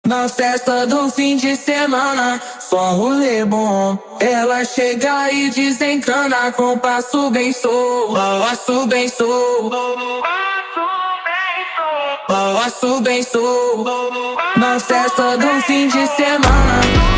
Na festa do fim de semana, só um rolê bom. Ela chega e desencana com passo bem solto, passo bem solto, passo bem solto. Na festa do fim de semana.